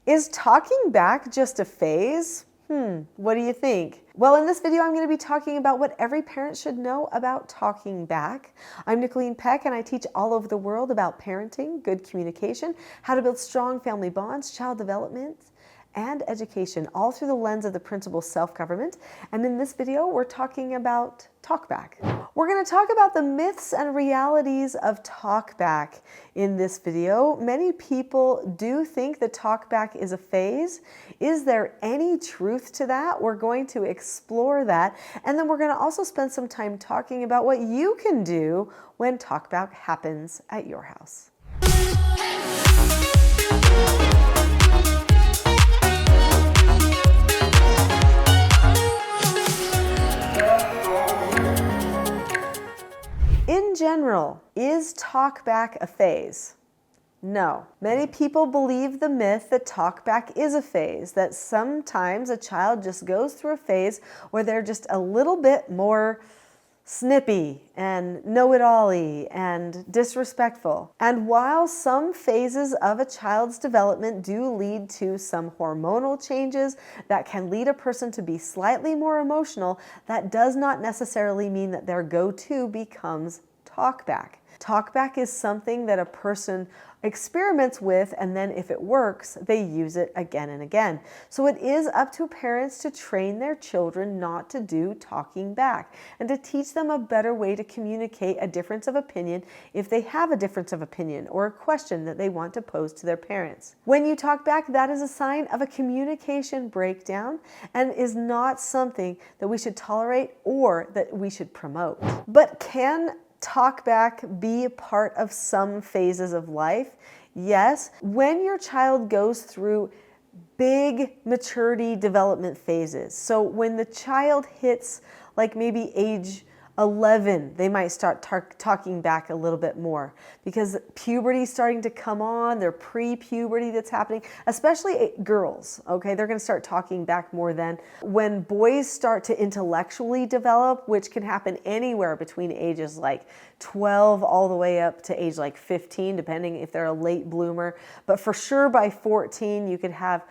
Is talking back just a phase? What do you think? Well, in this video, I'm going to be talking about what every parent should know about talking back. I'm Nicholeen Peck, and I teach all over the world about parenting, good communication, how to build strong family bonds, child development, and education, all through the lens of the principle self-government. And in this video, we're talking about talkback. We're going to talk about the myths and realities of talkback in this video. Many people do think that talkback is a phase. Is there any truth to that? We're going to explore that. And then we're going to also spend some time talking about what you can do when talkback happens at your house. In general, is talkback a phase? No. Many people believe the myth that talkback is a phase, that sometimes a child just goes through a phase where they're just a little bit more snippy and know-it-all-y and disrespectful. And while some phases of a child's development do lead to some hormonal changes that can lead a person to be slightly more emotional, that does not necessarily mean that their go-to becomes talkback. Talkback is something that a person experiments with, and then if it works, they use it again and again. So it is up to parents to train their children not to do talking back and to teach them a better way to communicate a difference of opinion if they have a difference of opinion or a question that they want to pose to their parents. When you talk back, that is a sign of a communication breakdown and is not something that we should tolerate or that we should promote. But can talkback be a part of some phases of life? Yes. When your child goes through big maturity development phases, so when the child hits like maybe age 11, they might start talking back a little bit more because puberty is starting to come on, their pre-puberty that's happening, especially girls, okay? They're going to start talking back more then. When boys start to intellectually develop, which can happen anywhere between ages like 12 all the way up to age like 15, depending if they're a late bloomer. But for sure by 14, you could have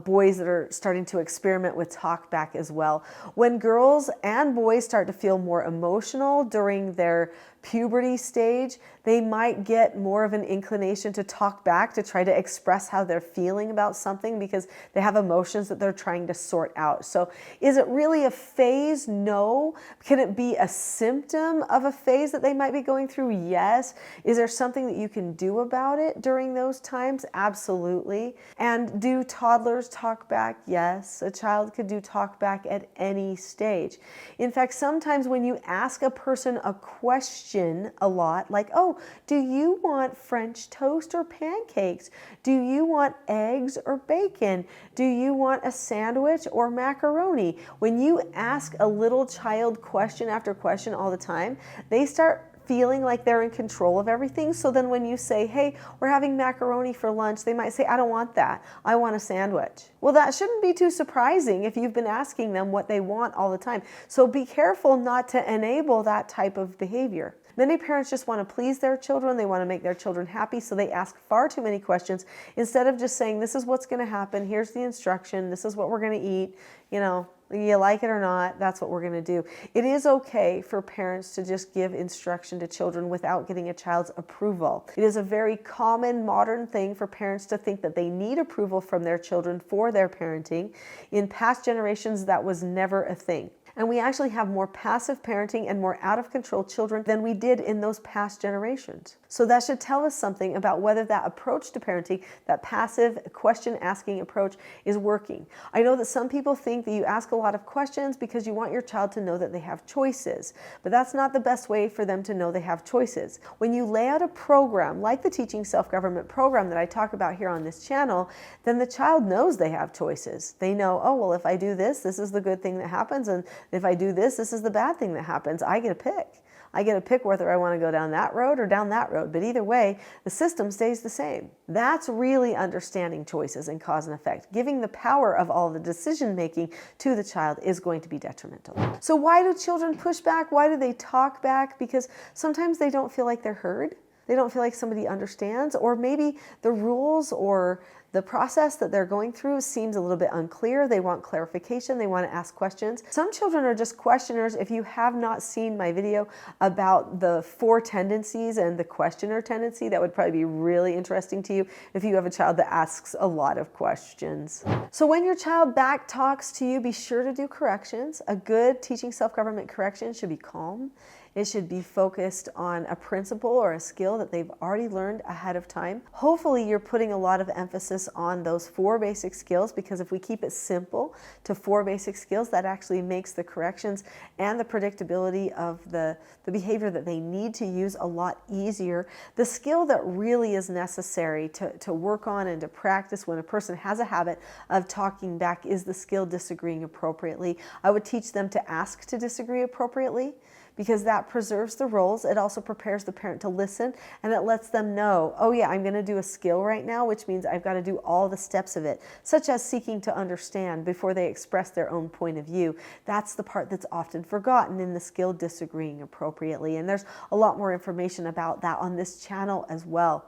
boys that are starting to experiment with talkback as well. When girls and boys start to feel more emotional during their puberty stage, they might get more of an inclination to talk back, to try to express how they're feeling about something because they have emotions that they're trying to sort out. So is it really a phase? No. Can it be a symptom of a phase that they might be going through? Yes. Is there something that you can do about it during those times? Absolutely. And do toddlers talk back? Yes. A child could do talk back at any stage. In fact, sometimes when you ask a person a question a lot, like, oh, do you want French toast or pancakes? Do you want eggs or bacon? Do you want a sandwich or macaroni? When you ask a little child question after question all the time, they start feeling like they're in control of everything. So then when you say, hey, we're having macaroni for lunch, they might say, I don't want that. I want a sandwich. Well, that shouldn't be too surprising if you've been asking them what they want all the time. So be careful not to enable that type of behavior. Many parents just want to please their children. They want to make their children happy, so they ask far too many questions instead of just saying, this is what's going to happen. Here's the instruction. This is what we're going to eat. You know, you like it or not, that's what we're going to do. It is okay for parents to just give instruction to children without getting a child's approval. It is a very common modern thing for parents to think that they need approval from their children for their parenting. In past generations, that was never a thing. And we actually have more passive parenting and more out-of-control children than we did in those past generations. So that should tell us something about whether that approach to parenting, that passive question-asking approach, is working. I know that some people think that you ask a lot of questions because you want your child to know that they have choices, but that's not the best way for them to know they have choices. When you lay out a program, like the Teaching Self-Government program that I talk about here on this channel, then the child knows they have choices. They know, oh, well, if I do this, this is the good thing that happens, and if I do this, this is the bad thing that happens. I get to pick. I get to pick whether I want to go down that road or down that road. But either way, the system stays the same. That's really understanding choices and cause and effect. Giving the power of all the decision making to the child is going to be detrimental. So why do children push back? Why do they talk back? Because sometimes they don't feel like they're heard. They don't feel like somebody understands, or maybe the rules or the process that they're going through seems a little bit unclear. They want clarification. They want to ask questions. Some children are just questioners. If you have not seen my video about the 4 tendencies and the questioner tendency, that would probably be really interesting to you if you have a child that asks a lot of questions. So when your child back talks to you, be sure to do corrections. A good teaching self-government correction should be calm. It should be focused on a principle or a skill that they've already learned ahead of time. Hopefully you're putting a lot of emphasis on those 4 basic skills, because if we keep it simple to 4 basic skills, that actually makes the corrections and the predictability of the behavior that they need to use a lot easier. The skill that really is necessary to work on and to practice when a person has a habit of talking back is the skill disagreeing appropriately. I would teach them to ask to disagree appropriately, because that preserves the roles. It also prepares the parent to listen, and it lets them know, oh yeah, I'm going to do a skill right now, which means I've got to do all the steps of it, such as seeking to understand before they express their own point of view. That's the part that's often forgotten in the skill disagreeing appropriately, and there's a lot more information about that on this channel as well.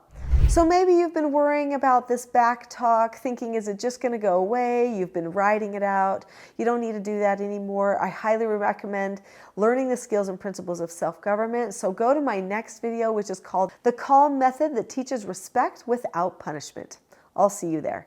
So maybe you've been worrying about this back talk, thinking, is it just going to go away? You've been writing it out. You don't need to do that anymore. I highly recommend learning the skills and principles of self-government. So go to my next video, which is called The Calm Method that teaches respect without punishment. I'll see you there.